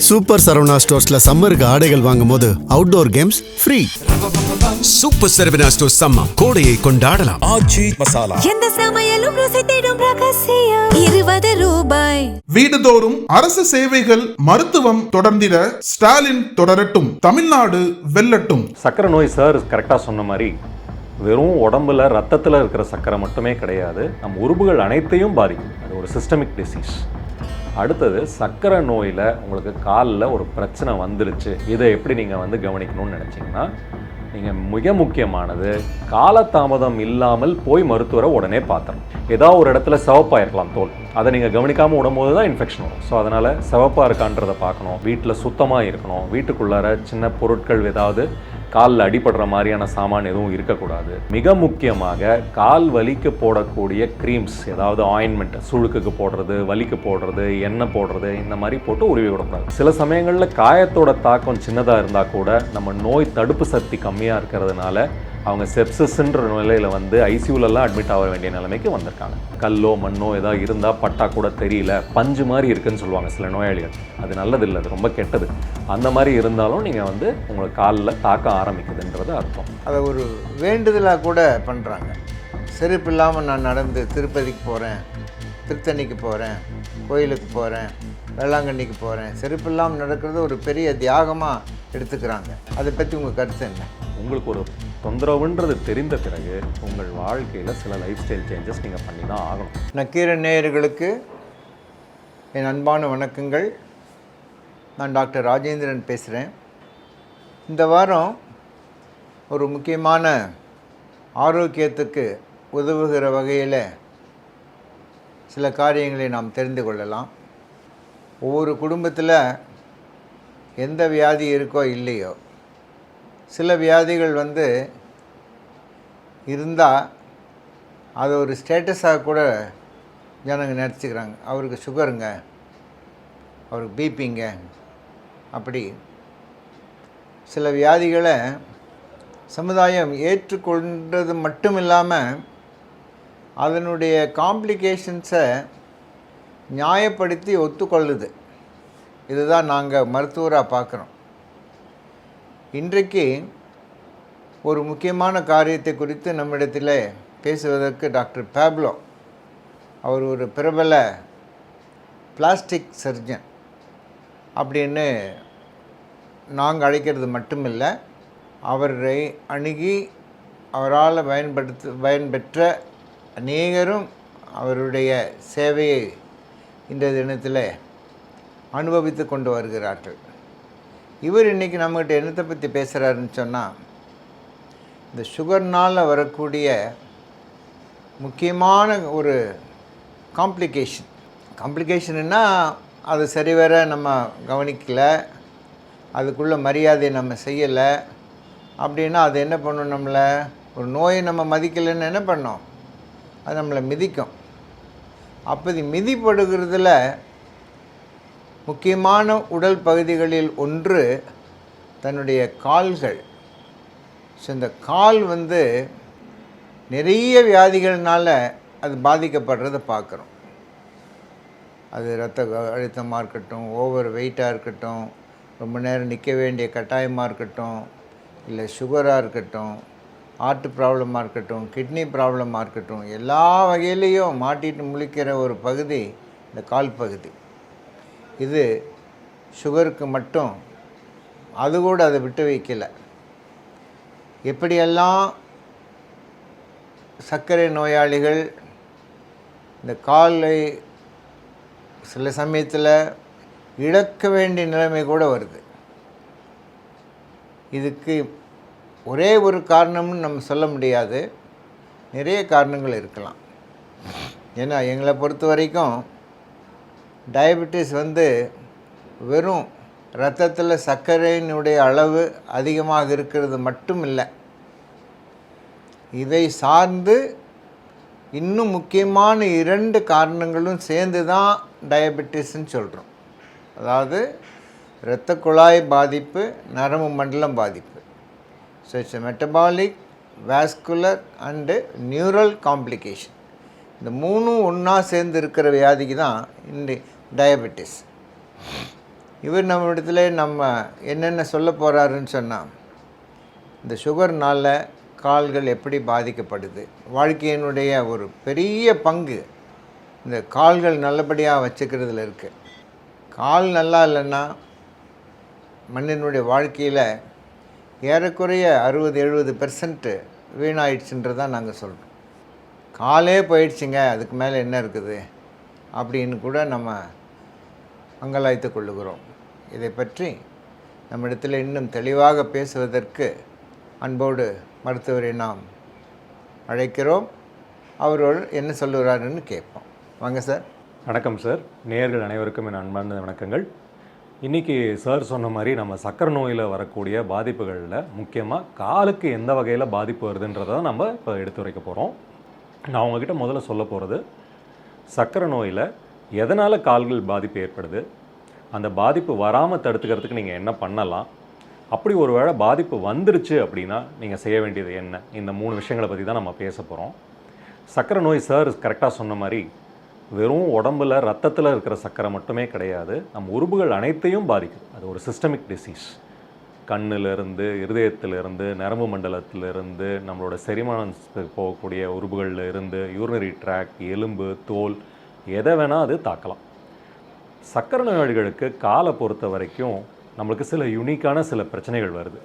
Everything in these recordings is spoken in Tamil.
சூப்பர் சரவணா ஸ்டோர்ஸ்ல சம்மருக்கு ஆடைகள் வாங்கும்போது outdoor games free. Super Saravana stores summer கோடையை கொண்டாடலாம். ஆச்சி மசாலா எந்த சமையலும் ருசி தேடும் ரகசியம் 20 ரூபாய். வீடுதோறும் அரசு சேவைகள் மருத்துவம் தொடர்ந்திட ஸ்டாலின் தொடரட்டும், தமிழ்நாடு வெல்லட்டும். சக்கரை நோய் சார் கரெக்டாக சொன்ன மாதிரி வெறும் உடம்புல ரத்தத்தில் இருக்கிற சக்கரை மட்டுமே கிடையாது, நம்ம உறுப்புகள் அனைத்தையும் பாதிக்கும். அது ஒரு சிஸ்டமிக் டிசீஸ். அடுத்தது சக்கரை நோயில் உங்களுக்கு காலில் ஒரு பிரச்சனை வந்துருச்சு, இதை எப்படி நீங்கள் கவனிக்கணும்னு நினச்சிங்கன்னா, நீங்கள் மிக முக்கியமானது காலதாமதம் இல்லாமல் போய் மருத்துவரை உடனே பார்த்துறோம். ஏதாவது ஒரு இடத்துல சிவப்பாக இருக்கலாம் தோல், அதை நீங்கள் கவனிக்காமல் விடும்போது தான் இன்ஃபெக்ஷன் வரும். ஸோ அதனால் சிவப்பாக இருக்கான்றதை பார்க்கணும். வீட்டில் சுத்தமாக இருக்கணும். வீட்டுக்குள்ளார சின்ன பொருட்கள் ஏதாவது காலில் அடிபடுற மாதிரியான சாமான் எதுவும் இருக்கக்கூடாது. மிக முக்கியமாக கால் வலிக்கு போடக்கூடிய க்ரீம்ஸ், ஏதாவது ஆயின்மெண்ட், சுழுக்குக்கு போடுறது, வலிக்கு போடுறது, எண்ணெய் போடுறது, இந்த மாதிரி போட்டு உருவி விடக்கூடாது. சில சமயங்களில் காயத்தோட தாக்கம் சின்னதாக இருந்தால் கூட நம்ம நோய் தடுப்பு சக்தி கம்மியாக இருக்கிறதுனால அவங்க செப்சிஸ்ன்ற நிலையில் ஐசியூலெல்லாம் அட்மிட் ஆக வேண்டிய நிலைமைக்கு வந்திருக்காங்க. கல்லோ மண்ணோ ஏதாவது இருந்தால் பட்டா கூட தெரியல, பஞ்சு மாதிரி இருக்குதுன்னு சொல்லுவாங்க சில நோயாளிகள். அது நல்லதில்லை, அது ரொம்ப கெட்டது. அந்த மாதிரி இருந்தாலும் நீங்கள் உங்களுக்கு காலில் தாக்க ஆரம்பிக்குதுன்றது அர்த்தம். அதை ஒரு வேண்டுதலாக கூட பண்ணுறாங்க. செருப்பு இல்லாமல் நான் நடந்து திருப்பதிக்கு போகிறேன், திருத்தணிக்கு போகிறேன், கோயிலுக்கு போகிறேன், வேளாங்கண்ணிக்கு போகிறேன், செருப்பு இல்லாமல் நடக்கிறது ஒரு பெரிய தியாகமாக எடுத்துக்கிறாங்க. அதை பற்றி உங்கள் கருத்து என்ன? உங்களுக்கு ஒரு தொந்தரவுன்றது தெரிந்த பிறகு உங்கள் வாழ்க்கையில் சில லைஃப் ஸ்டைல் சேஞ்சஸ் நீங்கள் பண்ணி தான் ஆகணும். நக்கீரன் நேயர்களுக்கு என் அன்பான வணக்கங்கள். நான் டாக்டர் ராஜேந்திரன் பேசுகிறேன். இந்த வாரம் ஒரு முக்கியமான ஆரோக்கியத்துக்கு உதவுகிற வகையில் சில காரியங்களை நாம் தெரிந்து கொள்ளலாம். ஒவ்வொரு குடும்பத்தில் எந்த வியாதி இருக்கோ இல்லையோ, சில வியாதிகள் இருந்தால் அது ஒரு ஸ்டேட்டஸாக கூட ஜனங்க நினச்சிக்கிறாங்க. அவருக்கு சுகருங்க, அவருக்கு பிபிங்க, அப்படி சில வியாதிகளை சமுதாயம் ஏற்றுக்கொண்டது மட்டும் இல்லாமல் அதனுடைய காம்ப்ளிகேஷன்ஸை நியாயப்படுத்தி ஒத்துக்கொள்ளுது. இதுதான் நாங்கள் மருத்துவராக பார்க்குறோம். இன்றைக்கு ஒரு முக்கியமான காரியத்தை குறித்து நம்மிடத்தில் பேசுவதற்கு டாக்டர் பேப்லோ, அவர் ஒரு பிரபல பிளாஸ்டிக் சர்ஜன் அப்படின்னு நாங்கள் அழைக்கிறது மட்டுமில்லை, அவரை அணுகி அவரால் பயன்பெற்ற அநேகரும் அவருடைய சேவையை இன்றைய தினத்தில் அனுபவித்து கொண்டு வருகிறார்கள். இவர் இன்றைக்கி நம்மகிட்ட என்னத்தை பற்றி பேசுகிறாருன்னு சொன்னால், இந்த சுகர்னால் வரக்கூடிய முக்கியமான ஒரு காம்ப்ளிகேஷன்னா அது சரிவர நம்ம கவனிக்கலை, அதுக்குள்ள மரியாதை நம்ம செய்யலை அப்படின்னா அது என்ன பண்ணும்? நம்மளை ஒரு நோயை நம்ம மதிக்கலைன்னு என்ன பண்ணோம்? அது நம்மளை மிதிக்கும். அப்போ மிதிப்படுகிறதுல முக்கியமான உடல் பகுதிகளில் ஒன்று தன்னுடைய கால்கள். ஸோ இந்த கால் நிறைய வியாதிகள்னால் அது பாதிக்கப்படுறதை பார்க்குறோம். அது இரத்த அழுத்தமாக இருக்கட்டும், ஓவர் வெயிட்டாக இருக்கட்டும், ரொம்ப நேரம் நிற்க வேண்டிய கட்டாயமாக இருக்கட்டும், இல்லை சுகராக இருக்கட்டும், ஹார்ட் ப்ராப்ளமாக இருக்கட்டும், கிட்னி ப்ராப்ளமாக இருக்கட்டும், எல்லா வகையிலையும் மாட்டிட்டு முழிக்கிற ஒரு பகுதி இந்த கால் பகுதி. இது சுகருக்கு மட்டும், அது கூட அதை விட்டு வைக்கலை. எப்படியெல்லாம் சர்க்கரை நோயாளிகள் இந்த காலை சில சமயத்தில் இழக்க வேண்டிய நிலைமை கூட வருது. இதுக்கு ஒரே ஒரு காரணம்னு நம்ம சொல்ல முடியாது, நிறைய காரணங்கள் இருக்கலாம். ஏன்னா எங்களை பொறுத்த வரைக்கும் டயபெட்டிஸ் வெறும் இரத்தத்தில் சர்க்கரையினுடைய அளவு அதிகமாக இருக்கிறது மட்டும் இல்லை, இதை சார்ந்து இன்னும் முக்கியமான 2 காரணங்களும் சேர்ந்து தான் டயபெட்டிஸ்ன்னு சொல்கிறோம். அதாவது இரத்த குழாய் பாதிப்பு, நரம்பு மண்டலம் பாதிப்பு. So it's metabolic, vascular and neural complication. இந்த 3 ஒன்றா சேர்ந்து இருக்கிற வியாதிக்கு தான் இந்த டயபெட்டிஸ். இவர் நம்ம இடத்துல நம்ம என்னென்ன சொல்ல போகிறாருன்னு சொன்னால், இந்த சுகர்னால் கால்கள் எப்படி பாதிக்கப்படுது, வாழ்க்கையினுடைய ஒரு பெரிய பங்கு இந்த கால்கள் நல்லபடியாக வச்சுக்கிறதுல இருக்குது. கால் நல்லா இல்லைன்னா மனிதனுடைய வாழ்க்கையில் ஏறக்குறைய 60-70% வீணாயிடுச்சுன்றதான் நாங்கள் சொல்கிறோம். காலே போயிடுச்சுங்க, அதுக்கு மேலே என்ன இருக்குது அப்படின்னு கூட நம்ம அங்கலாய்த்து கொள்ளுகிறோம். இதை பற்றி நம்மிடத்தில் இன்னும் தெளிவாக பேசுவதற்கு அன்போடு மருத்துவரை நாம் அழைக்கிறோம். அவரோடு என்ன சொல்லுகிறாருன்னு கேட்போம். வாங்க சார். வணக்கம் சார். நேயர்கள் அனைவருக்கும் என் அன்பார்ந்த வணக்கங்கள். இன்றைக்கி சார் சொன்ன மாதிரி நம்ம சக்கரை நோயில் வரக்கூடிய பாதிப்புகளில் முக்கியமாக காலுக்கு எந்த வகையில் பாதிப்பு வருதுன்றதை நம்ம இப்போ எடுத்து வைக்க போகிறோம். நான் உங்ககிட்ட முதல்ல சொல்ல போகிறது, சக்கரை நோயில் எதனால் கால்கள் பாதிப்பு ஏற்படுது, அந்த பாதிப்பு வராமல் தடுத்துக்கிறதுக்கு நீங்கள் என்ன பண்ணலாம், அப்படி ஒரு வேளை பாதிப்பு வந்துருச்சு அப்படின்னா நீங்கள் செய்ய வேண்டியது என்ன, இந்த 3 விஷயங்களை பற்றி தான் நம்ம பேச போகிறோம். சக்கரை நோய் சார் கரெக்டாக சொன்ன மாதிரி வெறும் உடம்பில் ரத்தத்தில் இருக்கிற சக்கரை மட்டுமே கிடையாது, நம்ம உறுப்புகள் அனைத்தையும் பாதிக்குது. அது ஒரு சிஸ்டமிக் டிசீஸ். கண்ணிலிருந்து, இருதயத்திலிருந்து, நரம்பு மண்டலத்திலிருந்து, நம்மளோட செரிமானத்துக்கு போகக்கூடிய உறுப்புகளில் இருந்து, யூரினரி ட்ராக்ட், எலும்பு, தோல், எதை வேணால் அது தாக்கலாம். சக்கரை நோயாளிகளுக்கு காலை பொறுத்த வரைக்கும் நம்மளுக்கு சில யூனிக்கான சில பிரச்சனைகள் வருது.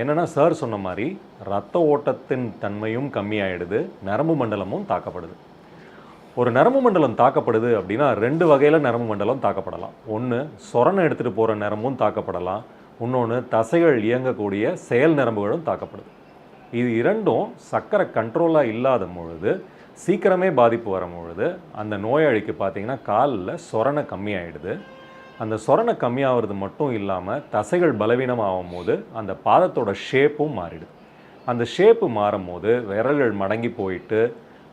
என்னென்னா சார் சொன்ன மாதிரி ரத்த ஓட்டத்தின் தன்மையும் கம்மியாயிடுது, நரம்பு மண்டலமும் தாக்கப்படுது. ஒரு நரம்பு மண்டலம் தாக்கப்படுது அப்படின்னா 2 வகையில் நரம்பு மண்டலம் தாக்கப்படலாம். ஒன்று சொரணை எடுத்துகிட்டு போகிற நரம்பும் தாக்கப்படலாம், இன்னொன்று தசைகள் இயங்கக்கூடிய செயல் நரம்புகளும் தாக்கப்படுது. இது இரண்டும் சக்கரை கண்ட்ரோலாக இல்லாத பொழுது, சீக்கிரமே பாதிப்பு வரும் பொழுது அந்த நோயாளிக்கு பார்த்திங்கன்னா காலில் சொரணை கம்மியாயிடுது. அந்த சொரணை கம்மியாகிறது மட்டும் இல்லாமல் தசைகள் பலவீனமாகும் போது அந்த பாதத்தோட ஷேப்பும் மாறிடுது. அந்த ஷேப்பு மாறும் போது விரல்கள் மடங்கி போயிட்டு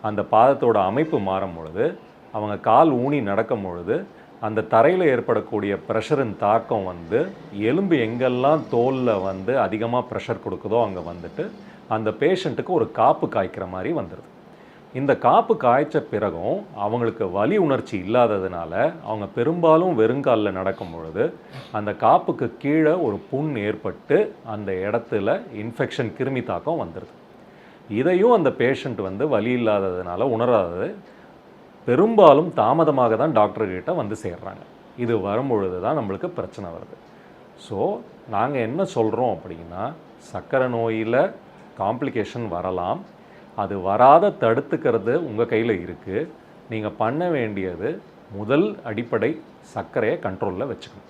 அந்த பாதத்தோட அமைப்பு மாறும் பொழுது, அவங்க கால் ஊனி நடக்கும் பொழுது அந்த தரையில் ஏற்படக்கூடிய ப்ரெஷரின் தாக்கம் எலும்பு எங்கெல்லாம் தோலில் அதிகமாக ப்ரெஷர் கொடுக்குதோ அங்கே அந்த பேஷண்ட்டுக்கு ஒரு காப்பு காய்க்கிற மாதிரி வந்துடுது. இந்த காப்பு காய்ச்ச பிறகும் அவங்களுக்கு வலி உணர்ச்சி இல்லாததுனால அவங்க பெரும்பாலும் வெறுங்காலில் நடக்கும் பொழுது அந்த காப்புக்கு கீழே ஒரு புண் ஏற்பட்டு அந்த இடத்துல இன்ஃபெக்ஷன் கிருமி தாக்கம் வந்துடுது. இதையும் அந்த பேஷண்ட் வலி இல்லாததுனால உணராதது, பெரும்பாலும் தாமதமாக தான் டாக்டர்கிட்ட சேர்றாங்க. இது வரும்பொழுது தான் நம்மளுக்கு பிரச்சனை வருது. ஸோ நாங்கள் என்ன சொல்கிறோம் அப்படின்னா, சக்கரை நோயில் காம்ப்ளிகேஷன் வரலாம், அது வராத தடுத்துக்கிறது உங்கள் கையில் இருக்குது. நீங்கள் பண்ண வேண்டியது முதல் அடிப்படை சர்க்கரையை கண்ட்ரோலில் வச்சுக்கணும்.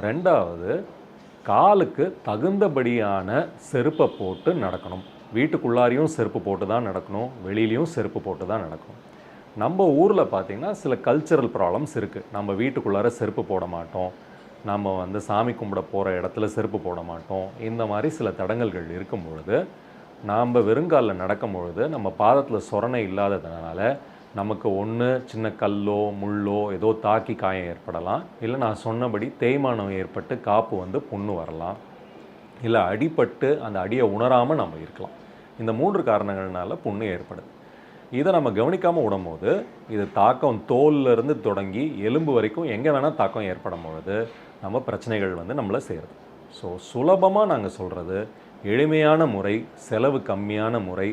2வது, காலுக்கு தகுந்தபடியான செருப்பை போட்டு நடக்கணும். வீட்டுக்குள்ளாரையும் செருப்பு போட்டு தான் நடக்கணும், வெளியிலையும் செருப்பு போட்டு தான் நடக்கணும். நம்ம ஊரில் பார்த்திங்கன்னா சில கல்ச்சரல் ப்ராப்ளம்ஸ் இருக்குது. நம்ம வீட்டுக்குள்ளார செருப்பு போட மாட்டோம், நம்ம சாமி கும்பிட போகிற இடத்துல செருப்பு போட மாட்டோம். இந்த மாதிரி சில தடங்கல்கள் இருக்கும் பொழுது நாம் வெறுங்காலில் நடக்கும் பொழுது நம்ம பாதத்தில் சொரணை இல்லாததுனால நமக்கு ஒன்று சின்ன கல்லோ முள்ளோ ஏதோ தாக்கி காயம் ஏற்படலாம், இல்லை நான் சொன்னபடி தேய்மானம் ஏற்பட்டு காப்பு புண்ணு வரலாம், இல்லை அடிபட்டு அந்த அடியை உணராமல் நம்ம இருக்கலாம். இந்த 3 காரணங்கள்னால புண்ணு ஏற்படுது. இதை நம்ம கவனிக்காமல் விடும்போது இது தாக்கம் தோல்லேருந்து தொடங்கி எலும்பு வரைக்கும் எங்கே வேணால் தாக்கம் ஏற்படும் பொழுது நம்ம பிரச்சனைகள் நம்மளை சேருது. ஸோ சுலபமாக நாங்கள் சொல்கிறது, எளிமையான முறை, செலவு கம்மியான முறை,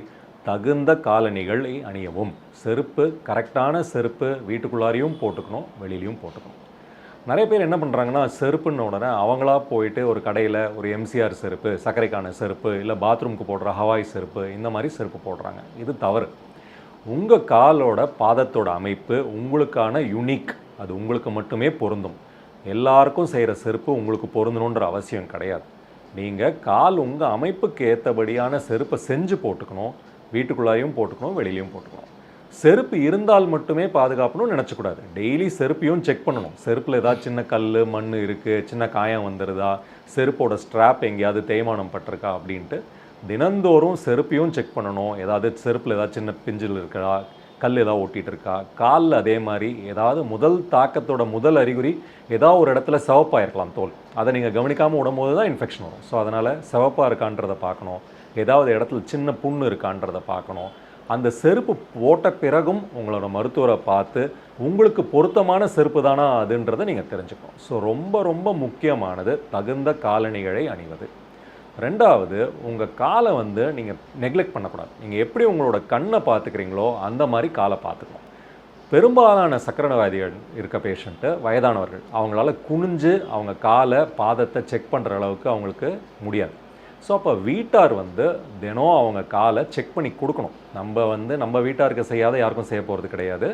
தகுந்த காலணிகளை அணியவும். செருப்பு, கரெக்டான செருப்பு வீட்டுக்குள்ளாரையும் போட்டுக்கணும், வெளியிலையும் போட்டுக்கணும். நிறைய பேர் என்ன பண்ணுறாங்கன்னா, செருப்புன்னு உடனே அவங்களா போயிட்டு ஒரு கடையில் ஒரு எம்சிஆர் செருப்பு, சர்க்கரைக்கான செருப்பு, இல்லை பாத்ரூமுக்கு போடுற ஹவாய் செருப்பு, இந்த மாதிரி செருப்பு போடுறாங்க. இது தவறு. உங்கள் காலோட பாதத்தோட அமைப்பு உங்களுக்கான யூனிக், அது உங்களுக்கு மட்டுமே பொருந்தும். எல்லாருக்கும் செய்கிற செருப்பு உங்களுக்கு பொருந்தணுன்ற அவசியம் கிடையாது. நீங்கள் கால் உங்கள் அமைப்புக்கு ஏற்றபடியான செருப்பை செஞ்சு போட்டுக்கணும், வீட்டுக்குள்ளாரையும் போட்டுக்கணும், வெளியிலையும் போட்டுக்கணும். செருப்பு இருந்தால் மட்டுமே பாதுகாப்புன்னு நினச்சக்கூடாது. டெய்லி செருப்பையும் செக் பண்ணணும். செருப்பில் ஏதாவது சின்ன கல் மண் இருக்குது, சின்ன காயம் வந்துடுதா, செருப்போட ஸ்ட்ராப் எங்கேயாவது தேய்மானம் பட்டிருக்கா அப்படின்ட்டு தினந்தோறும் செருப்பையும் செக் பண்ணணும். ஏதாவது செருப்பில் ஏதாவது சின்ன பிஞ்சில் இருக்கா, கல் ஏதாவது ஒட்டிகிட்டு இருக்கா, காலில் அதே மாதிரி ஏதாவது முதல் தாக்கத்தோட முதல் அறிகுறி ஏதாவது ஒரு இடத்துல சிவப்பாக இருக்கலாம் தோல், அதை நீங்கள் கவனிக்காமல் விடும்போது தான் இன்ஃபெக்ஷன் வரும். ஸோ அதனால் சிவப்பாக இருக்கான்றதை பார்க்கணும், ஏதாவது இடத்துல சின்ன புண்ணு இருக்கான்றதை பார்க்கணும். அந்த செருப்பு போட்ட பிறகும் உங்களோட மருத்துவரை பார்த்து உங்களுக்கு பொருத்தமான செருப்பு தானா அதுன்றதை நீங்கள் தெரிஞ்சுக்கணும். ஸோ ரொம்ப ரொம்ப முக்கியமானது தகுந்த காலணிகளை அணிவது. ரெண்டாவது, உங்கள் காலை வந்து நீங்கள் நெக்லெக்ட் பண்ணக்கூடாது. நீங்கள் எப்படி உங்களோட கண்ணை பார்த்துக்கிறீங்களோ அந்த மாதிரி காலை பார்த்துக்கணும். பெரும்பாலான சக்கரை நோயாளிகள் இருக்க பேஷண்ட்டு வயதானவர்கள், அவங்களால குனிஞ்சு அவங்க காலை பாதத்தை செக் பண்ணுற அளவுக்கு அவங்களுக்கு முடியாது. ஸோ அப்போ வீட்டார் வந்து தினம் அவங்க காலை செக் பண்ணி கொடுக்கணும். நம்ம வீட்டாருக்கு செய்யாத யாருக்கும் செய்ய போகிறது கிடையாது.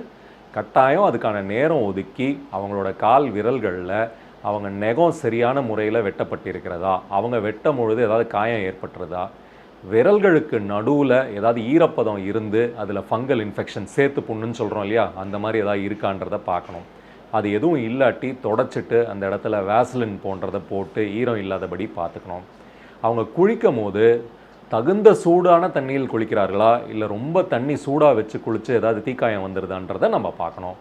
கட்டாயம் அதுக்கான நேரம் ஒதுக்கி அவங்களோட கால் விரல்களில் அவங்க நெகம் சரியான முறையில் வெட்டப்பட்டிருக்கிறதா, அவங்க வெட்டும் பொழுது ஏதாவது காயம் ஏற்பட்டுறதா, விரல்களுக்கு நடுவில் ஏதாவது ஈரப்பதம் இருந்து அதில் ஃபங்கல் இன்ஃபெக்ஷன், சேத்து புண்ணுன்னு சொல்கிறோம் இல்லையா, அந்த மாதிரி ஏதாவது இருக்கான்றதை பார்க்கணும். அது எதுவும் இல்லாட்டி தொடச்சிட்டு அந்த இடத்துல வேஸ்லின் போன்றதை போட்டு ஈரம் இல்லாதபடி பார்த்துக்கணும். அவங்க குளிக்கும் போது தகுந்த சூடான தண்ணியில் குளிக்கிறார்களா, இல்லை ரொம்ப தண்ணி சூடாக வச்சு குளித்து ஏதாவது தீக்காயம் வந்துடுதான்றதை நம்ம பார்க்கணும்.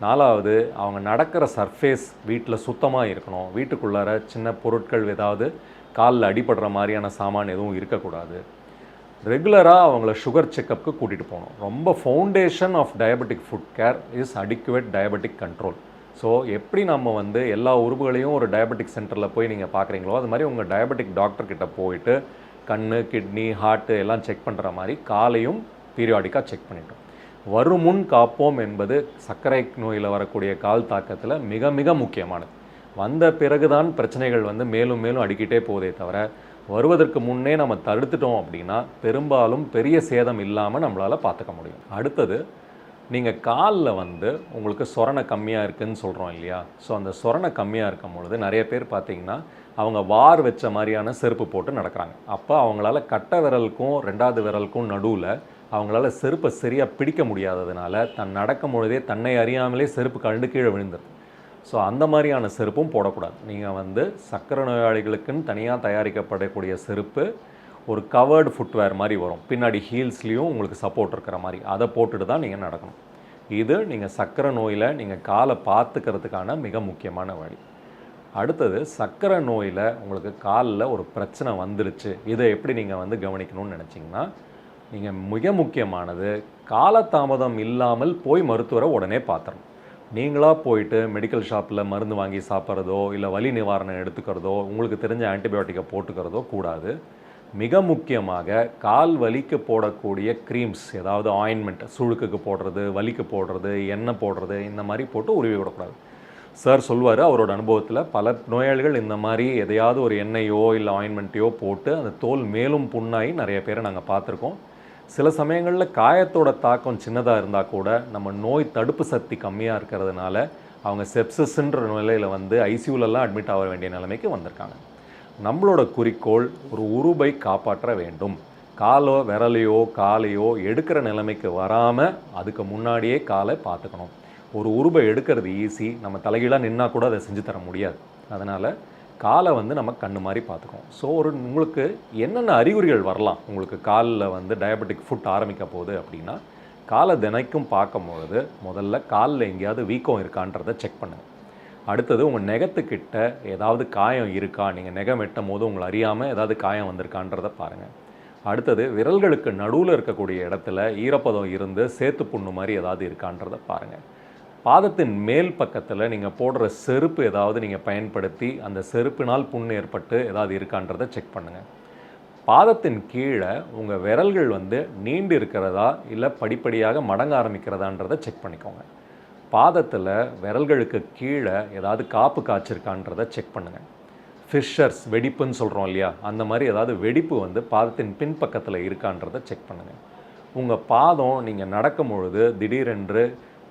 நாலாவது, அவங்க நடக்கிற சர்ஃபேஸ் வீட்டில் சுத்தமாக இருக்கணும். வீட்டுக்குள்ளார சின்ன பொருட்கள் ஏதாவது காலில் அடிபடுற மாதிரியான சாமான் எதுவும் இருக்கக்கூடாது. ரெகுலராக அவங்கள சுகர் செக்கப்புக்கு கூட்டிகிட்டு போகணும். ரொம்ப foundation of diabetic foot care is adequate diabetic control. So எப்படி நம்ம வந்து எல்லா உறுப்புகளையும் ஒரு டயபெட்டிக் சென்டரில் போய் நீங்கள் பார்க்குறீங்களோ அது மாதிரி உங்கள் டயபெட்டிக் டாக்டர்கிட்ட போயிட்டு கண், கிட்னி, ஹார்ட்டு எல்லாம் செக் பண்ணுற மாதிரி காலையும் பீரியாடிக்காக செக் பண்ணிட்டோம். வருமுன் காப்போம் என்பது சர்க்கரை நோயில் வரக்கூடிய கால் தாக்கத்தில் மிக மிக முக்கியமானது. வந்த பிறகுதான் பிரச்சனைகள் வந்து மேலும் மேலும் அடிக்கிட்டே போதே தவிர வருவதற்கு முன்னே நம்ம தடுத்துட்டோம் அப்படின்னா பெரும்பாலும் பெரிய சேதம் இல்லாமல் நம்மளால் பார்த்துக்க முடியும். அடுத்தது, நீங்கள் காலில் வந்து உங்களுக்கு சொரணை கம்மியாக இருக்குதுன்னு சொல்கிறோம் இல்லையா. ஸோ அந்த சொரணை கம்மியாக இருக்கும் பொழுது நிறைய பேர் பார்த்திங்கன்னா அவங்க வார் வச்ச மாதிரியான செருப்பு போட்டு நடக்கிறாங்க. அப்போ அவங்களால கட்டை விரலுக்கும் 2வது விரலுக்கும் நடுவில் அவங்களால செருப்பை சரியாக பிடிக்க முடியாததுனால தன் நடக்கும் பொழுதே தன்னை அறியாமலே செருப்பு கழண்டு கீழே விழுந்துருது. ஸோ அந்த மாதிரியான செருப்பும் போடக்கூடாது. நீங்கள் வந்து சக்கரை நோயாளிகளுக்குன்னு தனியாக தயாரிக்கப்படக்கூடிய செருப்பு ஒரு கவர்டு ஃபுட்வேர் மாதிரி வரும். பின்னாடி ஹீல்ஸ்லேயும் உங்களுக்கு சப்போர்ட் இருக்கிற மாதிரி அதை போட்டுட்டு தான் நீங்கள் நடக்கணும். இது நீங்கள் சக்கரை நோயில் நீங்கள் காலை பார்த்துக்கிறதுக்கான மிக முக்கியமான வழி. அடுத்தது, சக்கரை நோயில் உங்களுக்கு காலில் ஒரு பிரச்சனை வந்துருச்சு, இதை எப்படி நீங்கள் வந்து கவனிக்கணும்னு நினச்சிங்கன்னா, நீங்கள் மிக முக்கியமானது காலதாமதம் இல்லாமல் போய் மருத்துவரை உடனே பார்த்துடணும். நீங்களாக போயிட்டு மெடிக்கல் ஷாப்பில் மருந்து வாங்கி சாப்பிட்றதோ இல்லை வலி நிவாரணம் எடுத்துக்கிறதோ உங்களுக்கு தெரிஞ்ச ஆன்டிபயோட்டிக்கை போட்டுக்கிறதோ கூடாது. மிக முக்கியமாக கால் வலிக்கு போடக்கூடிய க்ரீம்ஸ், ஏதாவது ஆயின்மெண்ட், சுழுக்குக்கு போடுறது, வலிக்கு போடுறது, எண்ணெய் போடுறது, இந்த மாதிரி போட்டு உருவி விடக்கூடாது. சார் சொல்வார் அவரோட அனுபவத்தில் பல நோயாளிகள் இந்த மாதிரி எதையாவது ஒரு எண்ணெயோ இல்லை ஆயின்மெண்ட்டையோ போட்டு அந்த தோல் மேலும் புண்ணாகி நிறைய பேரை நாங்கள் பார்த்துருக்கோம். சில சமயங்களில் காயத்தோட தாக்கம் சின்னதாக இருந்தால் கூட நம்ம நோய் தடுப்பு சக்தி கம்மியாக இருக்கிறதுனால அவங்க செப்சிஸ்ன்ற நிலையில் வந்து ஐசியூலெல்லாம் அட்மிட் ஆக வேண்டிய நிலைமைக்கு வந்திருக்காங்க. நம்மளோட குறிக்கோள் ஒரு உறுப்பை காப்பாற்ற வேண்டும். காலோ விரலையோ காலையோ எடுக்கிற நிலைமைக்கு வராமல் அதுக்கு முன்னாடியே காலை பார்த்துக்கணும். ஒரு உறுப்பை எடுக்கிறது ஈஸி, நம்ம தலைகீழாக நின்னா கூட அதை செஞ்சு தர முடியாது. அதனால் காலை வந்து நம்ம கண்ணு மாதிரி பார்த்துக்கணும். ஸோ உங்களுக்கு என்னென்ன அறிகுறிகள் வரலாம், உங்களுக்கு காலில் வந்து டயபெட்டிக் ஃபுட் ஆரம்பிக்க போகுது அப்படின்னா, காலை தினைக்கும் பார்க்கும்பொழுது முதல்ல காலில் எங்கேயாவது வீக்கம் இருக்கான்றதை செக் பண்ணுங்கள். அடுத்தது, உங்கள் நெகத்துக்கிட்ட ஏதாவது காயம் இருக்கா, நீங்கள் நெகம் வெட்டும் போது உங்களை அறியாமல் ஏதாவது காயம் வந்திருக்கான்றதை பாருங்கள். அடுத்தது, விரல்களுக்கு நடுவில் இருக்கக்கூடிய இடத்துல ஈரப்பதம் இருந்து சேத்து புண்ணு மாதிரி ஏதாவது இருக்கான்றதை பாருங்கள். பாதத்தின் மேல் பக்கத்தில் நீங்கள் போடுற செருப்பு ஏதாவது நீங்கள் பயன்படுத்தி அந்த செருப்பினால் புண் ஏற்பட்டு ஏதாவது இருக்கான்றதை செக் பண்ணுங்கள். பாதத்தின் கீழே உங்கள் விரல்கள் வந்து நீண்டு இருக்கிறதா இல்லை படிப்படியாக மடங்க ஆரம்பிக்கிறதான்றதை செக் பண்ணிக்கோங்க. பாதத்தில் விரல்களுக்கு கீழே ஏதாவது காப்பு காய்ச்சிருக்கான்றதை செக் பண்ணுங்கள். ஃபிஷர்ஸ், வெடிப்புன்னு சொல்கிறோம் இல்லையா, அந்த மாதிரி ஏதாவது வெடிப்பு வந்து பாதத்தின் பின்பக்கத்தில் இருக்கான்றதை செக் பண்ணுங்கள். உங்கள் பாதம் நீங்கள் நடக்கும் பொழுது திடீரென்று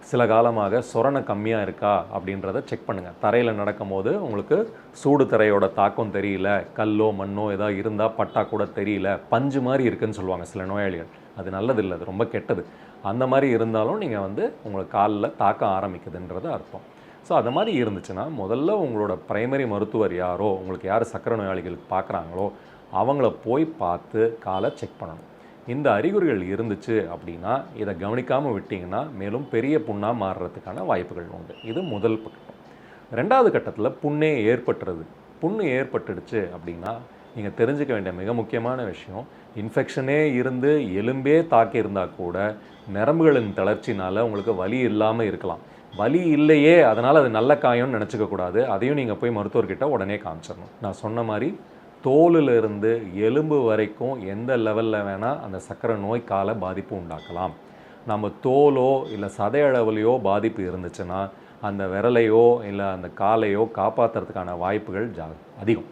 சில காலமாக சொரணை கம்மியாக இருக்கா அப்படின்றத செக் பண்ணுங்கள். தரையில் நடக்கும் போது உங்களுக்கு சூடு தரையோட தாக்கம் தெரியல, கல்லோ மண்ணோ ஏதாவது இருந்தால் பட்டா கூட தெரியல, பஞ்சு மாதிரி இருக்குதுன்னு சொல்லுவாங்க சில நோயாளிகள். அது நல்லதில்லை, அது ரொம்ப கெட்டது. அந்த மாதிரி இருந்தாலும் நீங்கள் வந்து உங்களுக்கு காலில் தாக்க ஆரம்பிக்குதுன்றது அர்த்தம். ஸோ அது மாதிரி இருந்துச்சுன்னா முதல்ல உங்களோட பிரைமரி மருத்துவர் யாரோ, உங்களுக்கு யார் சக்கரை நோயாளிகளுக்கு பார்க்குறாங்களோ அவங்கள போய் பார்த்து காலை செக் பண்ணணும். இந்த அறிகுறிகள் இருந்துச்சு அப்படின்னா இதை கவனிக்காமல் விட்டிங்கன்னா மேலும் பெரிய புண்ணாக மாறுறதுக்கான வாய்ப்புகள் உண்டு. இது முதல் கட்டம். 2வது கட்டத்தில் புண்ணே ஏற்பட்டுறது. புண்ணு ஏற்பட்டுடுச்சு அப்படின்னா நீங்கள் தெரிஞ்சுக்க வேண்டிய மிக முக்கியமான விஷயம், இன்ஃபெக்ஷனே இருந்து எலும்பே தாக்கி இருந்தால் கூட நரம்புகளின் தளர்ச்சினால் உங்களுக்கு வலி இல்லாமல் இருக்கலாம். வலி இல்லையே அதனால் அது நல்ல காயம்னு நினச்சிக்க கூடாது. அதையும் நீங்கள் போய் மருத்துவர்கிட்ட உடனே காமிச்சிடணும். நான் சொன்ன மாதிரி தோலிலிருந்து எலும்பு வரைக்கும் எந்த லெவலில் வேணால் அந்த சர்க்கரை நோய்க்கால பாதிப்பு உண்டாக்கலாம். நம்ம தோலோ இல்லை சதையளவுலையோ பாதிப்பு இருந்துச்சுன்னா அந்த விரலையோ இல்லை அந்த காலையோ காப்பாற்றுறதுக்கான வாய்ப்புகள் அதிகம்.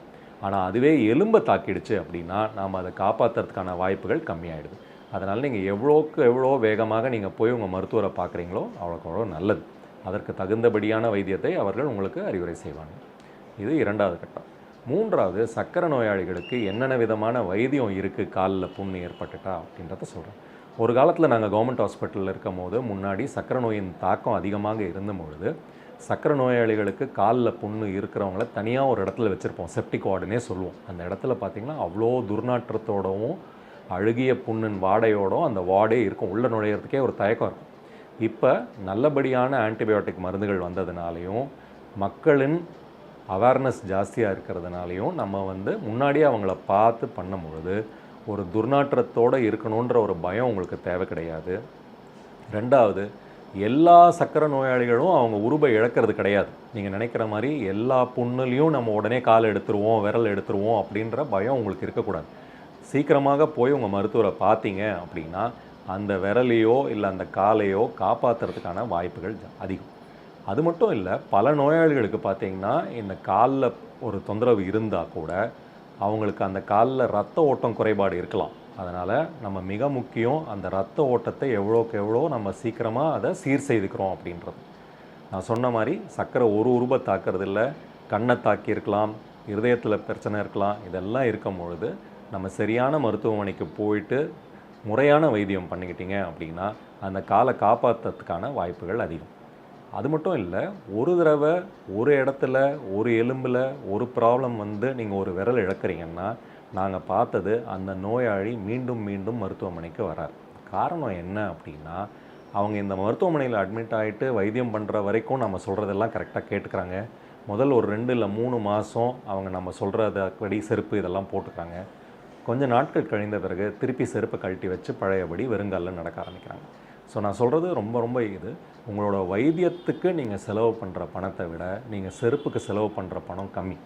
ஆனால் அதுவே எலும்பை தாக்கிடுச்சு அப்படின்னா நாம் அதை காப்பாற்றுறதுக்கான வாய்ப்புகள் கம்மியாயிடுது. அதனால் நீங்கள் எவ்வளோக்கு எவ்வளோ வேகமாக நீங்கள் போய் உங்கள் மருத்துவரை பார்க்குறீங்களோ அவ்வளோக்கு அவ்வளோ நல்லது. அதற்கு தகுந்தபடியான வைத்தியத்தை அவர்கள் உங்களுக்கு அறிவுரை செய்வாங்க. இது 2வது கட்டம். 3வது, சர்க்கரை நோயாளிகளுக்கு என்னென்ன விதமான வைத்தியம் இருக்குது காலில் புண்ணு ஏற்பட்டுட்டா அப்படின்றத சொல்கிறேன். ஒரு காலத்தில் நாங்கள் கவர்மெண்ட் ஹாஸ்பிட்டலில் இருக்கும் போது முன்னாடி சர்க்கரை நோயின் தாக்கம் அதிகமாக இருந்தபொழுது சர்க்கரை நோயாளிகளுக்கு காலில் புண்ணு இருக்கிறவங்கள தனியாக ஒரு இடத்துல வச்சுருப்போம், செப்டிக் வார்டுனே சொல்லுவோம். அந்த இடத்துல பார்த்திங்கன்னா அவ்வளோ துர்நாற்றத்தோடவும் அழுகிய புண்ணின் வாடையோடும் அந்த வார்டே இருக்கும். உள்ளே நுழையிறதுக்கே ஒரு தயக்கம் இருக்கும். இப்போ நல்லபடியான ஆன்டிபயோட்டிக் மருந்துகள் வந்ததுனாலையும் மக்களின் அவேர்னஸ் ஜாஸ்தியாக இருக்கிறதுனாலையும் நம்ம முன்னாடியே அவங்கள பார்த்து பண்ணும்பொழுது ஒரு துர்நாற்றத்தோடு இருக்கணுன்ற ஒரு பயம் உங்களுக்கு தேவை கிடையாது. 2வது, எல்லா சர்க்கரை நோயாளிகளும் அவங்க உருவை இழக்கிறது கிடையாது. நீங்கள் நினைக்கிற மாதிரி எல்லா புண்ணுலையும் நம்ம உடனே கால் எடுத்துருவோம், விரல் எடுத்துருவோம் அப்படின்ற பயம் உங்களுக்கு இருக்கக்கூடாது. சீக்கிரமாக போய் உங்கள் மருத்துவரை பார்த்தீங்க அப்படின்னா அந்த விரலையோ இல்லை அந்த காலையோ காப்பாற்றுறதுக்கான வாய்ப்புகள் அதிகம். அது மட்டும் இல்லை, பல நோயாளிகளுக்கு பார்த்திங்கன்னா இந்த காலில் ஒரு தொந்தரவு இருந்தால் கூட அவங்களுக்கு அந்த காலில் ரத்த ஓட்டம் குறைபாடு இருக்கலாம். அதனால் நம்ம மிக முக்கியம் அந்த ரத்த ஓட்டத்தை எவ்வளோக்கு எவ்வளோ நம்ம சீக்கிரமாக அதை சீர் செய்துக்கிறோம் அப்படின்றது. நான் சொன்ன மாதிரி சர்க்கரை ஒரு உருவை தாக்கிறது இல்லை, கண்ணை தாக்கி இருக்கலாம், இருதயத்தில் பிரச்சனை இருக்கலாம். இதெல்லாம் இருக்கும் பொழுது நம்ம சரியான மருத்துவமனைக்கு போயிட்டு முறையான வைத்தியம் பண்ணிக்கிட்டீங்க அப்படின்னா அந்த காலை காப்பாற்றுறதுக்கான வாய்ப்புகள் அதிகம். அது மட்டும் இல்லை, ஒரு தடவை ஒரு இடத்துல ஒரு எலும்பில் ஒரு ப்ராப்ளம் நீங்கள் ஒரு விரல் இழக்கிறீங்கன்னா நாங்கள் பார்த்தது அந்த நோயாளி மீண்டும் மீண்டும் மருத்துவமனைக்கு வரார். காரணம் என்ன அப்படின்னா அவங்க இந்த மருத்துவமனையில் அட்மிட் ஆகிட்டு வைத்தியம் பண்ணுற வரைக்கும் நம்ம சொல்கிறதெல்லாம் கரெக்டாக கேட்டுக்கிறாங்க. முதல் ஒரு 2 இல்லை 3 மாதம் அவங்க நம்ம சொல்கிறதபடி செருப்பு இதெல்லாம் போட்டுக்கிறாங்க. கொஞ்சம் நாட்கள் கழிந்த பிறகு திருப்பி செருப்பை கழட்டி வச்சு பழையபடி வெறுங்காலில் நடக்க ஆரம்பிக்கிறாங்க. ஸோ நான் சொல்கிறது ரொம்ப உங்களோட வைத்தியத்துக்கு நீங்கள் செலவு பண்ணுற பணத்தை விட நீங்கள் செருப்புக்கு செலவு பண்ணுற பணம் கம்மி.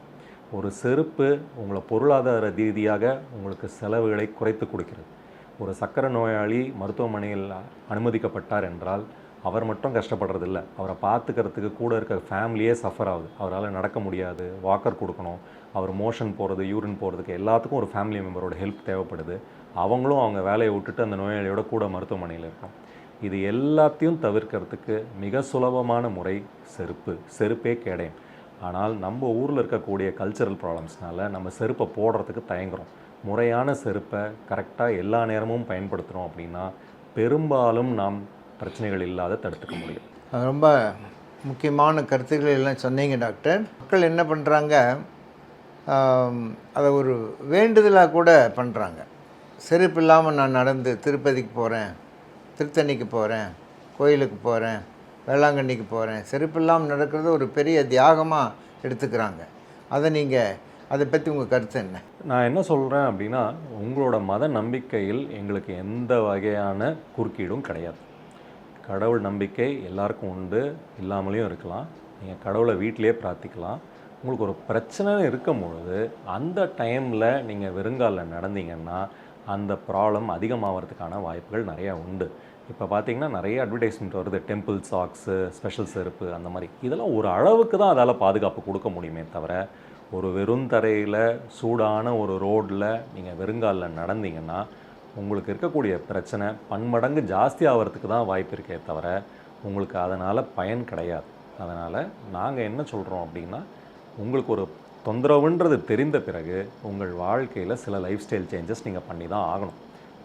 ஒரு செருப்பு உங்களை பொருளாதார ரீதியாக உங்களுக்கு செலவுகளை குறைத்து கொடுக்கிறது. ஒரு சர்க்கரை நோயாளி மருத்துவமனையில் அனுமதிக்கப்பட்டார் என்றால் அவர் மட்டும் கஷ்டப்படுறதில்ல, அவரை பார்த்துக்கிறதுக்கு கூட இருக்க ஃபேமிலியே சஃபர் ஆகுது. அவரால் நடக்க முடியாது, வாக்கர் கொடுக்கணும், அவர் மோஷன் போகிறது, யூரின் போகிறதுக்கு எல்லாத்துக்கும் ஒரு ஃபேமிலி மெம்பரோட ஹெல்ப் தேவைப்படுது. அவங்களும் அவங்க வேலையை விட்டுட்டு அந்த நோயாளியோட கூட மருத்துவமனையில் இருக்காங்க. இது எல்லாத்தையும் தவிர்க்கிறதுக்கு மிக சுலபமான முறை செருப்பே கேடயம். ஆனால் நம்ம ஊரில் இருக்கக்கூடிய கல்ச்சரல் ப்ராப்ளம்ஸ்னால நம்ம செருப்பை போடுறதுக்கு தயங்குறோம். முறையான செருப்பை கரெக்டாக எல்லா நேரமும் பயன்படுத்துகிறோம் அப்படின்னா பெரும்பாலும் நாம் பிரச்சனைகள் இல்லாத தடுத்துக்க முடியும். ரொம்ப முக்கியமான கருத்துக்கள் எல்லாம் சொன்னீங்க டாக்டர். மக்கள் என்ன பண்ணுறாங்க, அதை ஒரு வேண்டுதலாக கூட பண்ணுறாங்க. செருப்பு இல்லாமல் நான் நடந்து திருப்பதிக்கு போகிறேன், திருத்தணிக்கு போகிறேன், கோயிலுக்கு போகிறேன், வேளாங்கண்ணிக்கு போகிறேன், செருப்பு இல்லாமல் நடக்கிறது ஒரு பெரிய தியாகமாக எடுத்துக்கிறாங்க. அதை பற்றி உங்கள் கருத்து என்ன? நான் என்ன சொல்கிறேன் அப்படின்னா, உங்களோட மத நம்பிக்கையில் எங்களுக்கு எந்த வகையான குறுக்கீடும் கிடையாது. கடவுள் நம்பிக்கை எல்லாருக்கும் உண்டு, இல்லாமலேயும் இருக்கலாம். நீங்கள் கடவுளை வீட்டிலே பிரார்த்திக்கலாம். உங்களுக்கு ஒரு பிரச்சனை இருக்கும் பொழுது அந்த டைமில் நீங்கள் வெறுங்காலில் நடந்தீங்கன்னா அந்த ப்ராப்ளம் அதிகமாகிறதுக்கான வாய்ப்புகள் நிறையா உண்டு. இப்போ பார்த்தீங்கன்னா நிறைய அட்வர்டைஸ்மெண்ட் வருது, டெம்பிள் சாக்ஸு, ஸ்பெஷல் செருப்பு, அந்த மாதிரி. இதெல்லாம் ஒரு அளவுக்கு தான் அதால் பாதுகாப்பு கொடுக்க முடியுமே தவிர, ஒரு வெறும் தரையில் சூடான ஒரு ரோடில் நீங்கள் வெறுங்காலில் நடந்தீங்கன்னா உங்களுக்கு இருக்கக்கூடிய பிரச்சனை பன்மடங்கு ஜாஸ்தி ஆகிறதுக்கு தான் வாய்ப்பு இருக்கே தவிர உங்களுக்கு அதனால் பயன் கிடையாது. அதனால் நாங்கள் என்ன சொல்கிறோம் அப்படின்னா, உங்களுக்கு ஒரு தொந்தரவுன்றது தெரிந்த பிறகு உங்கள் வாழ்க்கையில் சில லைஃப் ஸ்டைல் சேஞ்சஸ் நீங்கள் பண்ணி தான் ஆகணும்.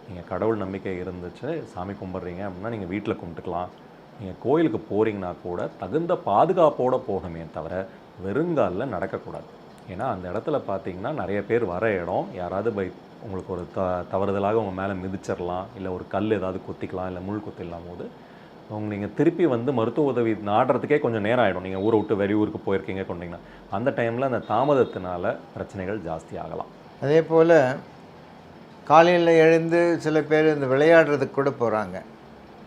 நீங்கள் கடவுள் நம்பிக்கை இருந்துச்சு, சாமி கும்பிட்றீங்க அப்படின்னா நீங்கள் வீட்டில் கும்பிட்டுக்கலாம். நீங்கள் கோயிலுக்கு போகிறீங்கன்னா கூட தகுந்த பாதுகாப்போடு போகணுமே தவிர வெறுங்காலில் நடக்கக்கூடாது. ஏன்னா அந்த இடத்துல பார்த்தீங்கன்னா நிறைய பேர் வர இடம், யாராவது உங்களுக்கு ஒரு தவறுதலாக உங்கள் மேலே மிதிச்சிடலாம், இல்லை ஒரு கல் ஏதாவது குத்திக்கலாம், இல்லை முள் குத்திடலாம் போது நீங்கள் திருப்பி மருத்துவ உதவி நாடுறதுக்கே கொஞ்சம் நேரம் ஆகிடும். நீங்கள் ஊரை விட்டு வெளியூருக்கு போயிருக்கீங்க கொண்டீங்கன்னா அந்த டைமில் அந்த தாமதத்தினால பிரச்சனைகள் ஜாஸ்தி ஆகலாம். அதே போல் காலையில் எழுந்து சில பேர் இந்த விளையாடுறதுக்கு கூட போகிறாங்க.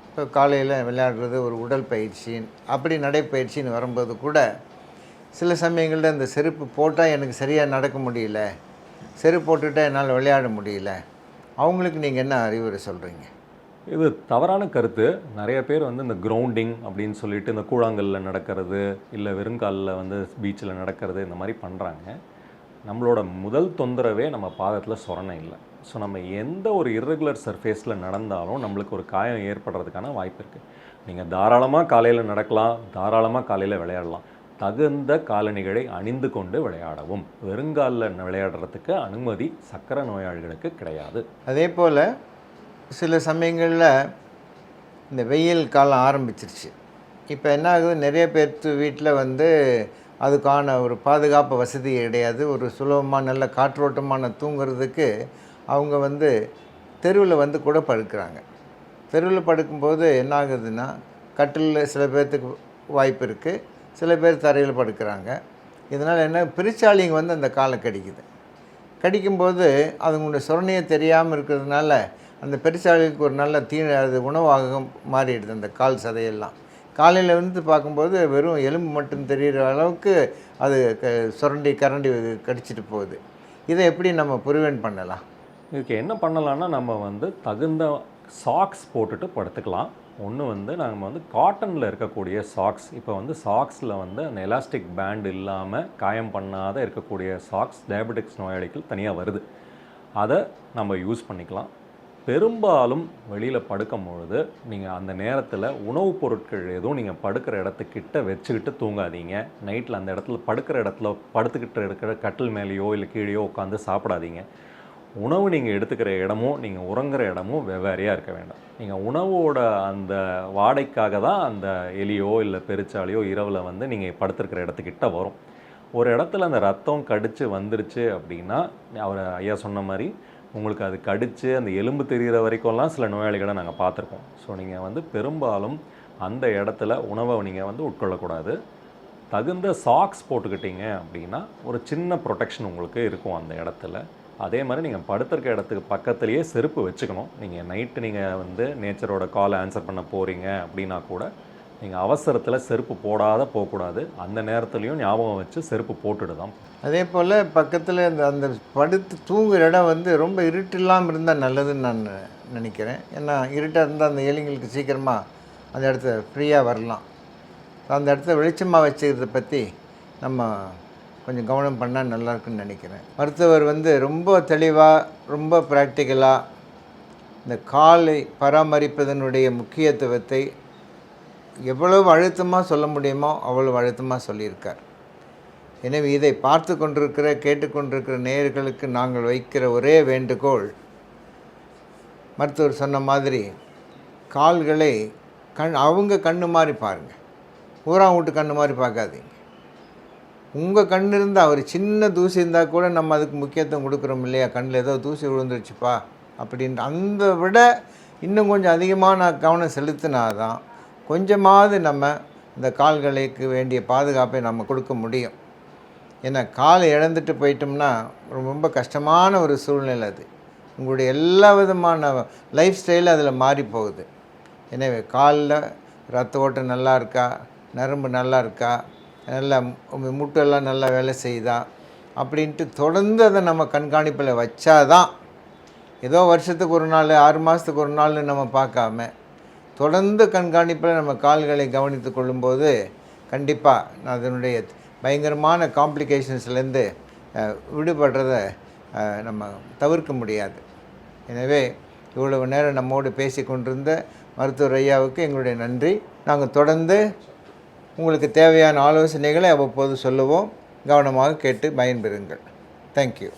இப்போ காலையில் விளையாடுறது ஒரு உடல் பயிற்சி, அப்படி நடைப்பயிற்சின்னு வரும்போது கூட சில சமயங்களில் இந்த செருப்பு போட்டால் எனக்கு சரியாக நடக்க முடியல, செருப்பு போட்டுட்டால் என்னால் விளையாட முடியல, அவங்களுக்கு நீங்கள் என்ன அறிவுரை சொல்கிறீங்க? இது தவறான கருத்து. நிறைய பேர் வந்து இந்த கிரவுண்டிங் அப்படின்னு சொல்லிட்டு இந்த கூழாங்கல்ல நடக்கிறது, இல்லை வெறுங்காலில் வந்து பீச்சில் நடக்கிறது, இந்த மாதிரி பண்ணுறாங்க. நம்மளோட முதல் தொந்தரவே நம்ம பாதத்தில் சொரணை இல்லை. ஸோ நம்ம எந்த ஒரு இர்ரெகுலர் சர்ஃபேஸில் நடந்தாலும் நம்மளுக்கு ஒரு காயம் ஏற்படுறதுக்கான வாய்ப்பு இருக்குது. நீங்கள் தாராளமாக காலையில் நடக்கலாம், தாராளமாக காலையில் விளையாடலாம். தகுந்த காலணிகளை அணிந்து கொண்டு விளையாடவும். வெறுங்காலில் விளையாடுறதுக்கு அனுமதி சக்கரை நோயாளிகளுக்கு கிடையாது. அதே போல் சில சமயங்களில் இந்த வெயில் காலம் ஆரம்பிச்சிருச்சு. இப்போ என்ன ஆகுது, நிறைய பேர்த்து வீட்டில் வந்து அதுக்கான ஒரு பாதுகாப்பு வசதி கிடையாது. ஒரு சுலபமாக நல்ல காற்றோட்டமான தூங்குறதுக்கு அவங்க வந்து தெருவில் வந்து கூட படுக்கிறாங்க. தெருவில் படுக்கும்போது என்ன ஆகுதுன்னா, கட்டிலில் சில பேர்த்துக்கு வாய்ப்பு இருக்குது, சில பேர் தரையில் படுக்கிறாங்க. இதனால் என்ன, பெருச்சாளிங்க வந்து அந்த காலை கடிக்கும்போது அதுங்களுடைய சொரணையை தெரியாமல் இருக்கிறதுனால அந்த பெருச்சாளிக்கு ஒரு நல்ல அது உணவாக மாறிடுது அந்த கால் சதையெல்லாம். காலையில் வந்து பார்க்கும்போது வெறும் எலும்பு மட்டும் தெரிகிற அளவுக்கு அது சுரண்டி கரண்டி கடிச்சிட்டு போகுது. இதை எப்படி நம்ம ப்ரிவென்ட் பண்ணலாம்? இதுக்கு என்ன பண்ணலான்னா, நம்ம வந்து தகுந்த சாக்ஸ் போட்டுட்டு படுத்துக்கலாம். ஒன்று வந்து நம்ம வந்து காட்டனில் இருக்கக்கூடிய சாக்ஸ், இப்போ வந்து சாக்ஸில் வந்து அந்த எலாஸ்டிக் பேண்ட் இல்லாமல் காயம் பண்ணாத இருக்கக்கூடிய சாக்ஸ் டயபெட்டிக்ஸ் நோயாளிகள் தனியாக வருது. அதை நம்ம யூஸ் பண்ணிக்கலாம். பெரும்பாலும் வெளியில் படுக்கும் பொழுது நீங்கள் அந்த நேரத்தில் உணவுப் பொருட்கள் எதுவும் நீங்கள் படுக்கிற இடத்துக்கிட்ட வச்சுக்கிட்டு தூங்காதீங்க. நைட்டில் அந்த இடத்துல படுக்கிற இடத்துல படுத்துக்கிட்டு இருக்கிற கட்டில் மேலேயோ இல்லை கீழேயோ உட்காந்து சாப்பிடாதீங்க. உணவு நீங்கள் எடுத்துக்கிற இடமும் நீங்கள் உறங்குற இடமும் வெவ்வேறையாக இருக்க வேண்டாம். நீங்கள் உணவோட அந்த வாடைக்காக தான் அந்த எலியோ இல்லை பெருச்சாலியோ இரவில் வந்து நீங்கள் படுத்துருக்கிற இடத்துக்கிட்ட வரும். ஒரு இடத்துல அந்த ரத்தம் கடித்து வந்துருச்சு அப்படின்னா, அவர் ஐயா சொன்ன மாதிரி உங்களுக்கு அது கடித்து அந்த எலும்பு தெரிகிற வரைக்கும்லாம் சில நோயாளிகளை நாங்கள் பார்த்துருக்கோம். ஸோ நீங்கள் வந்து பெரும்பாலும் அந்த இடத்துல உணவை நீங்கள் வந்து உட்கொள்ளக்கூடாது. தகுந்த சாக்ஸ் போட்டுக்கிட்டீங்க அப்படின்னா ஒரு சின்ன ப்ரொடெக்ஷன் உங்களுக்கு இருக்கும் அந்த இடத்துல. அதே மாதிரி நீங்கள் படுத்திருக்க இடத்துக்கு பக்கத்துலேயே செருப்பு வச்சுக்கணும். நீங்கள் நைட்டு நீங்கள் வந்து நேச்சரோட கால் ஆன்சர் பண்ண போகிறீங்க அப்படின்னா கூட நீங்கள் அவசரத்தில் செருப்பு போகக்கூடாது. அந்த நேரத்துலையும் ஞாபகம் வச்சு செருப்பு போட்டுட்டு தான். அதே போல் பக்கத்தில் அந்த படுத்து தூங்குற இடம் வந்து ரொம்ப இருட்டு இல்லாமல் இருந்தால் நல்லதுன்னு நான் நினைக்கிறேன். ஏன்னா இருட்டாக இருந்தால் அந்த எலிங்களுக்கு சீக்கிரமாக அந்த இடத்த ஃப்ரீயாக வரலாம். அந்த இடத்த வெளிச்சமாக வச்சுக்கிறத பற்றி நம்ம கொஞ்சம் கவனம் பண்ணால் நல்லாயிருக்குன்னு நினைக்கிறேன். மருத்துவர் வந்து ரொம்ப தெளிவாக, ரொம்ப ப்ராக்டிக்கலாக இந்த காலை பராமரிப்பதனுடைய முக்கியத்துவத்தை எவ்வளவு அழுத்தமாக சொல்ல முடியுமோ அவ்வளவு அழுத்தமாக சொல்லியிருக்கார். எனவே இதை பார்த்து கொண்டிருக்கிற கேட்டுக்கொண்டிருக்கிற நேயர்களுக்கு நாங்கள் வைக்கிற ஒரே வேண்டுகோள், மருத்துவர் சொன்ன மாதிரி கால்களை அவங்க கண்ணு மாதிரி பாருங்கள், ஊரா வீட்டு கண்ணு மாதிரி பார்க்காதீங்க. உங்கள் கண் இருந்தால் ஒரு சின்ன தூசி இருந்தால் கூட நம்ம அதுக்கு முக்கியத்துவம் கொடுக்குறோம் இல்லையா, கண்ணில் ஏதோ தூசி விழுந்துருச்சுப்பா அப்படின்ற அந்த விட இன்னும் கொஞ்சம் அதிகமான கவனம் செலுத்தினாதான் கொஞ்சமாவது நம்ம இந்த கால்களுக்கு வேண்டிய பாதுகாப்பை நம்ம கொடுக்க முடியும். ஏன்னா காலை இழந்துட்டு போயிட்டோம்னா ரொம்ப கஷ்டமான ஒரு சூழ்நிலை அது. உங்களுடைய எல்லா விதமான லைஃப் ஸ்டைலும் அதில் மாறி போகுது. எனவே காலில் ரத்த ஓட்டம் நல்லா இருக்கா, நரம்பு நல்லா இருக்கா, நல்லா முட்டெல்லாம் நல்லா வேலை செய்யுதா அப்படின்ட்டு தொடர்ந்து அதை நம்ம கண்காணிப்பில் வச்சாதான், ஏதோ வருஷத்துக்கு ஒரு நாள் 6 மாதத்துக்கு ஒரு நாள்னு நம்ம பார்க்காம தொடர்ந்து கண்காணிப்பில் நம்ம கால்களை கவனித்து கொள்ளும்போது கண்டிப்பாக அதனுடைய பயங்கரமான காம்ப்ளிகேஷன்ஸ்லேருந்து விடுபடுறதை நம்ம தவிர்க்க முடியாது. எனவே இவ்வளவு நேரம் நம்மோடு பேசி கொண்டிருந்த மருத்துவர் ஐயாவுக்கு எங்களுடைய நன்றி. நாங்கள் தொடர்ந்து உங்களுக்கு தேவையான ஆலோசனைகளை அவ்வப்போது சொல்லுவோம். கவனமாக கேட்டு பயன்பெறுங்கள். தேங்க்யூ.